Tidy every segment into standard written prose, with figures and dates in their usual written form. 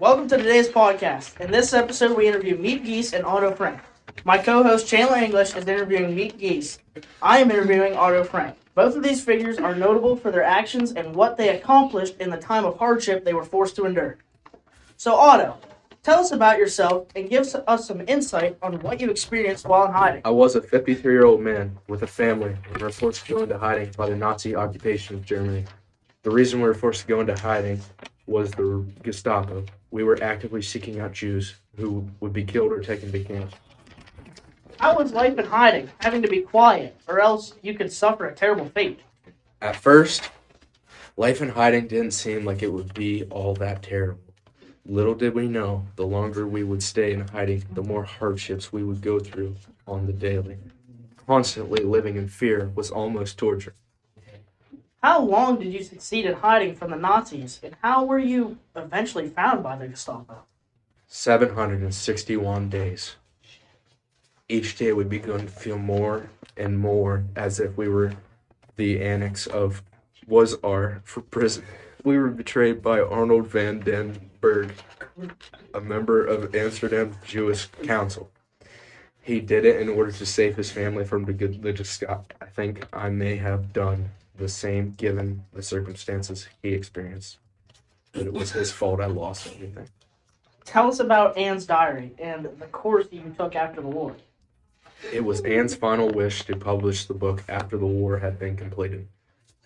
Welcome to today's podcast. In this episode, we interview Miep, Gies, and Otto Frank. My co-host Chandler English is interviewing Miep, Gies. I am interviewing Otto Frank. Both of these figures are notable for their actions and what they accomplished in the time of hardship they were forced to endure. So Otto, tell us about yourself and give us some insight on what you experienced while in hiding. I was a 53-year-old man with a family and were forced to go into hiding by the Nazi occupation of Germany. The reason we were forced to go into hiding was the Gestapo. We were actively seeking out Jews who would be killed or taken to camps. How was life in hiding, having to be quiet, or else you could suffer a terrible fate? At first, life in hiding didn't seem like it would be all that terrible. Little did we know, the longer we would stay in hiding, the more hardships we would go through on the daily. Constantly living in fear was almost torture. How long did you succeed in hiding from the Nazis, and how were you eventually found by the Gestapo? 761 days. Each day we began to feel more and more as if we were the annex of for prison. We were betrayed by Arnold van den Berg, a member of Amsterdam Jewish Council. He did it in order to save his family from the Gestapo. I think I may have done the same given the circumstances he experienced. But it was his fault I lost everything. Tell us about Anne's diary and the course that you took after the war. It was Anne's final wish to publish the book after the war had been completed.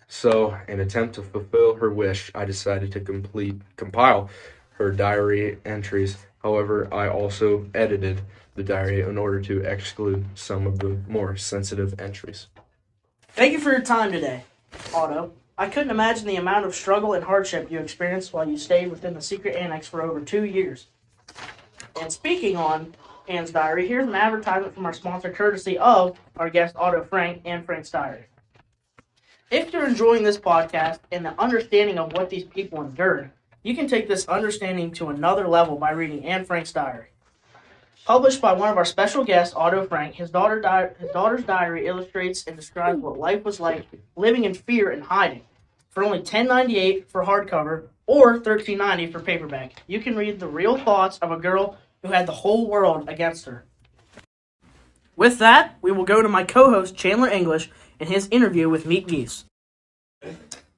So, in an attempt to fulfill her wish, I decided to compile her diary entries. However, I also edited the diary in order to exclude some of the more sensitive entries. Thank you for your time today, Otto. I couldn't imagine the amount of struggle and hardship you experienced while you stayed within the secret annex for over 2 years. And speaking on Anne's diary, here's an advertisement from our sponsor courtesy of our guest Otto Frank and Frank's Diary. If you're enjoying this podcast and the understanding of what these people endured, you can take this understanding to another level by reading Anne Frank's diary. Published by one of our special guests, Otto Frank, his daughter's diary illustrates and describes what life was like living in fear and hiding. For only $10.98 for hardcover or $13.90 for paperback, you can read the real thoughts of a girl who had the whole world against her. With that, we will go to my co-host Chandler English and his interview with Miep, Gies.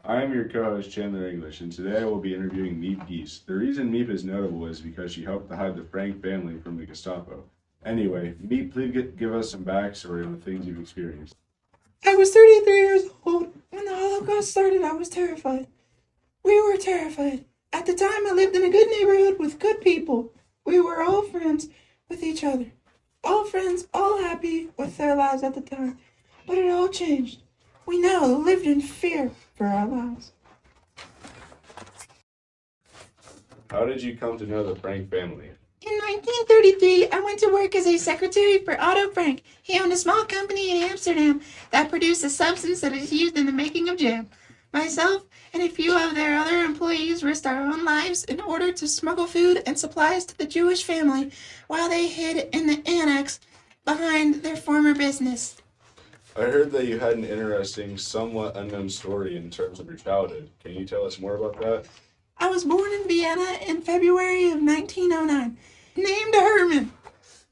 I am your co-host Chandler English, and today I will be interviewing Miep Gies. The reason Miep is notable is because she helped to hide the Frank family from the Gestapo. Anyway, Miep, please give us some backstory on the things you've experienced. I was 33 years old. When the Holocaust started, I was terrified. We were terrified. At the time, I lived in a good neighborhood with good people. We were all friends with each other. All friends, all happy with their lives at the time. But it all changed. We now lived in fear for our lives. How did you come to know the Frank family? In 1933, I went to work as a secretary for Otto Frank. He owned a small company in Amsterdam that produced a substance that is used in the making of jam. Myself and a few of their other employees risked our own lives in order to smuggle food and supplies to the Jewish family while they hid in the annex behind their former business. I heard that you had an interesting, somewhat unknown story in terms of your childhood. Can you tell us more about that? I was born in Vienna in February of 1909, named Herman.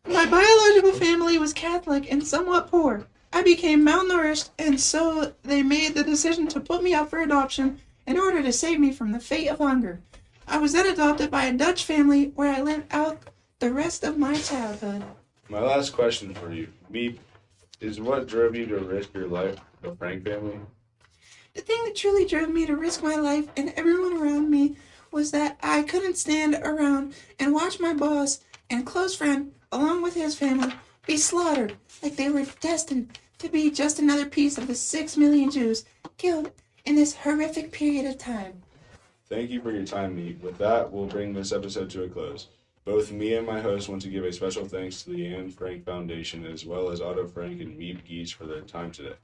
My biological family was Catholic and somewhat poor. I became malnourished, and so they made the decision to put me up for adoption in order to save me from the fate of hunger. I was then adopted by a Dutch family where I lived out the rest of my childhood. My last question for you, Miep, is what drove you to risk your life for the Frank family? The thing that truly drove me to risk my life and everyone around me was that I couldn't stand around and watch my boss and close friend, along with his family, be slaughtered like they were destined to be just another piece of the 6 million Jews killed in this horrific period of time. Thank you for your time, Miep. With that, we'll bring this episode to a close. Both me and my host want to give a special thanks to the Anne Frank Foundation as well as Otto Frank and Miep Gies for their time today.